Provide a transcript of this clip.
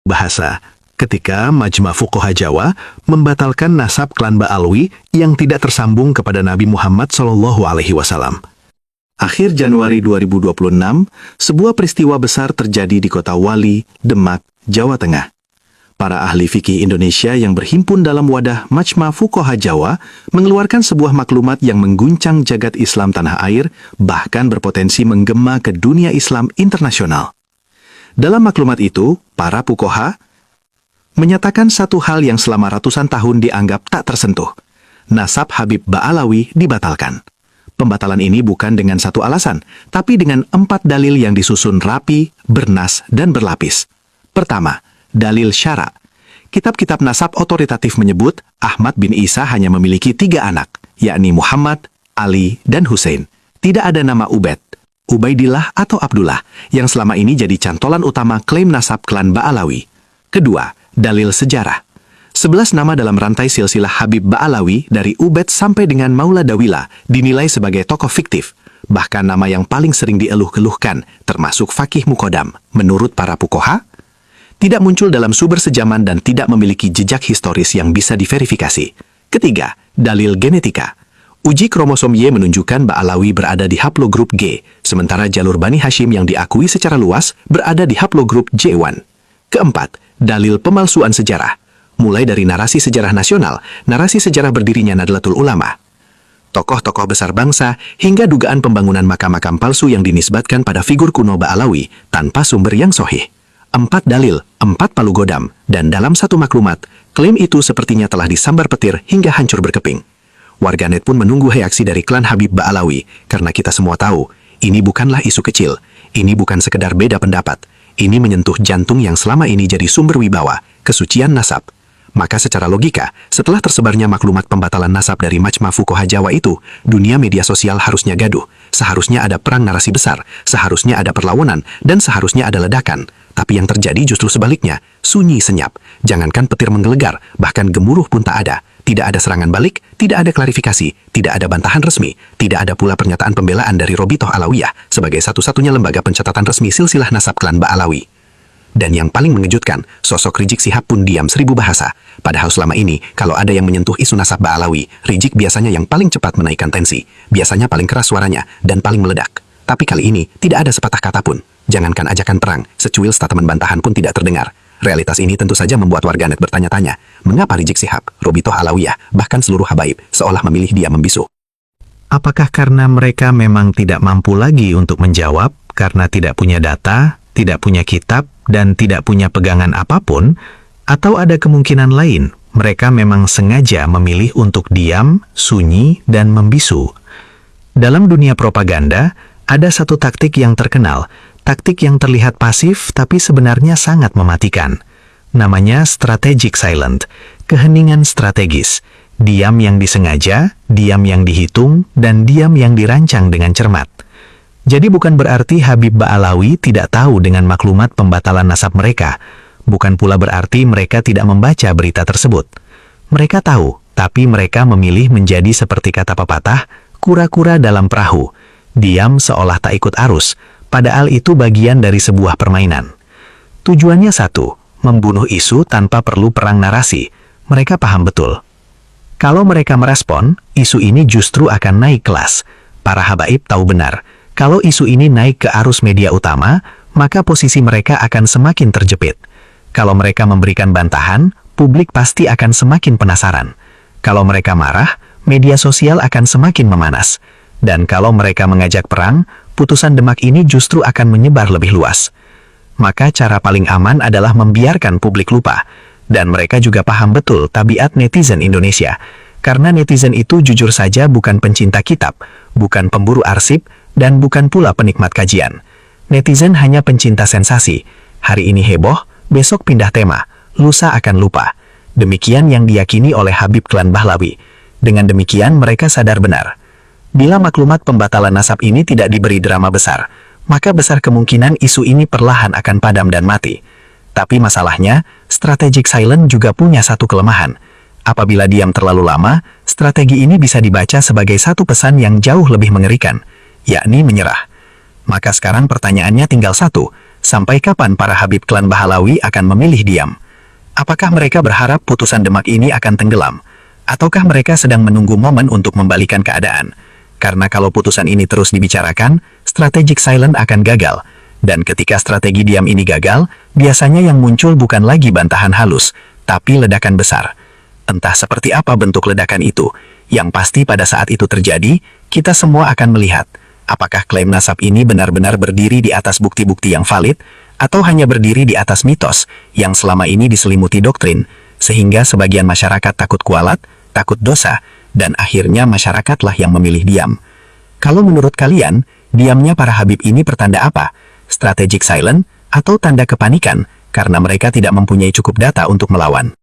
Bahasa, ketika Majma' Fuqaha Jawa membatalkan nasab klan Ba'alwi yang tidak tersambung kepada Nabi Muhammad SAW. Akhir Januari 2026, sebuah peristiwa besar terjadi di kota Wali, Demak, Jawa Tengah. Para ahli fikih Indonesia yang berhimpun dalam wadah Majma' Fuqaha Jawa mengeluarkan sebuah maklumat yang mengguncang jagat Islam tanah air, bahkan berpotensi menggema ke dunia Islam internasional. Dalam maklumat itu, para fuqaha menyatakan satu hal yang selama ratusan tahun dianggap tak tersentuh. Nasab Habib Ba'alawi dibatalkan. Pembatalan ini bukan dengan satu alasan, tapi dengan 4 dalil yang disusun rapi, bernas, dan berlapis. Pertama, dalil syara. Kitab-kitab nasab otoritatif menyebut Ahmad bin Isa hanya memiliki 3 anak, yakni Muhammad, Ali, dan Hussein. Tidak ada nama Ubed, Ubaidillah atau Abdullah, yang selama ini jadi cantolan utama klaim nasab klan Ba'alawi. Kedua, dalil sejarah. 11 nama dalam rantai silsilah Habib Ba'alawi dari Ubed sampai dengan Maula Dawila dinilai sebagai tokoh fiktif. Bahkan nama yang paling sering dieluh-keluhkan, termasuk Fakih Muqaddam, menurut para fuqaha, tidak muncul dalam sumber sejaman dan tidak memiliki jejak historis yang bisa diverifikasi. Ketiga, dalil genetika. Uji kromosom Y menunjukkan Ba'alawi berada di haplogrup G, sementara jalur Bani Hashim yang diakui secara luas berada di haplogrup J1. Keempat, dalil pemalsuan sejarah. Mulai dari narasi sejarah nasional, narasi sejarah berdirinya Nahdlatul Ulama, tokoh-tokoh besar bangsa, hingga dugaan pembangunan makam-makam palsu yang dinisbatkan pada figur kuno Ba'alawi tanpa sumber yang sahih. 4 dalil, 4 palu godam, dan dalam satu maklumat, klaim itu sepertinya telah disambar petir hingga hancur berkeping. Warganet pun menunggu reaksi dari klan Habib Ba'alawi, karena kita semua tahu, ini bukanlah isu kecil, ini bukan sekedar beda pendapat, ini menyentuh jantung yang selama ini jadi sumber wibawa, kesucian nasab. Maka secara logika, setelah tersebarnya maklumat pembatalan nasab dari Majma' Fuqaha Jawa itu, dunia media sosial harusnya gaduh, seharusnya ada perang narasi besar, seharusnya ada perlawanan, dan seharusnya ada ledakan. Tapi yang terjadi justru sebaliknya, sunyi senyap. Jangankan petir menggelegar, bahkan gemuruh pun tak ada. Tidak ada serangan balik, tidak ada klarifikasi, tidak ada bantahan resmi, tidak ada pula pernyataan pembelaan dari Robitoh Alawiyah sebagai satu-satunya lembaga pencatatan resmi silsilah nasab klan Ba'alawi. Dan yang paling mengejutkan, sosok Rizik Syihab pun diam 1000 bahasa. Padahal selama ini, kalau ada yang menyentuh isu nasab Ba'alawi, Rizik biasanya yang paling cepat menaikkan tensi, biasanya paling keras suaranya, dan paling meledak. Tapi kali ini, tidak ada sepatah kata pun. Jangankan ajakan perang, secuil statement bantahan pun tidak terdengar. Realitas ini tentu saja membuat warganet bertanya-tanya, mengapa Rizik Syihab, Robitoh Alawiyah, bahkan seluruh habaib, seolah memilih dia membisu? Apakah karena mereka memang tidak mampu lagi untuk menjawab, karena tidak punya data, tidak punya kitab, dan tidak punya pegangan apapun, atau ada kemungkinan lain, mereka memang sengaja memilih untuk diam, sunyi, dan membisu? Dalam dunia propaganda, ada satu taktik yang terkenal, taktik yang terlihat pasif tapi sebenarnya sangat mematikan. Namanya strategic silent, keheningan strategis, diam yang disengaja, diam yang dihitung, dan diam yang dirancang dengan cermat. Jadi bukan berarti Habib Ba'alawi tidak tahu dengan maklumat pembatalan nasab mereka. Bukan pula berarti mereka tidak membaca berita tersebut. Mereka tahu, tapi mereka memilih menjadi seperti kata pepatah, kura-kura dalam perahu. Diam seolah tak ikut arus, padahal itu bagian dari sebuah permainan. Tujuannya satu, membunuh isu tanpa perlu perang narasi. Mereka paham betul. Kalau mereka merespon, isu ini justru akan naik kelas. Para habaib tahu benar, kalau isu ini naik ke arus media utama, maka posisi mereka akan semakin terjepit. Kalau mereka memberikan bantahan, publik pasti akan semakin penasaran. Kalau mereka marah, media sosial akan semakin memanas. Dan kalau mereka mengajak perang, putusan Demak ini justru akan menyebar lebih luas. Maka cara paling aman adalah membiarkan publik lupa. Dan mereka juga paham betul tabiat netizen Indonesia. Karena netizen itu jujur saja bukan pencinta kitab, bukan pemburu arsip, dan bukan pula penikmat kajian. Netizen hanya pencinta sensasi. Hari ini heboh, besok pindah tema, lusa akan lupa. Demikian yang diyakini oleh Habib klan Ba'alawi. Dengan demikian mereka sadar benar. Bila maklumat pembatalan nasab ini tidak diberi drama besar, maka besar kemungkinan isu ini perlahan akan padam dan mati. Tapi masalahnya, strategic silent juga punya satu kelemahan. Apabila diam terlalu lama, strategi ini bisa dibaca sebagai satu pesan yang jauh lebih mengerikan, yakni menyerah. Maka sekarang pertanyaannya tinggal satu, Sampai kapan para Habib klan Bahlawi akan memilih diam? Apakah mereka berharap putusan Demak ini akan tenggelam? Ataukah mereka sedang menunggu momen untuk membalikan keadaan? Karena kalau putusan ini terus dibicarakan, strategic silent akan gagal. Dan ketika strategi diam ini gagal, biasanya yang muncul bukan lagi bantahan halus, tapi ledakan besar. Entah seperti apa bentuk ledakan itu. Yang pasti pada saat itu terjadi, kita semua akan melihat apakah klaim nasab ini benar-benar berdiri di atas bukti-bukti yang valid, atau hanya berdiri di atas mitos yang selama ini diselimuti doktrin, sehingga sebagian masyarakat takut kualat, takut dosa, dan akhirnya masyarakatlah yang memilih diam. Kalau menurut kalian, diamnya para Habib ini pertanda apa? Strategic silent, atau tanda kepanikan, karena mereka tidak mempunyai cukup data untuk melawan?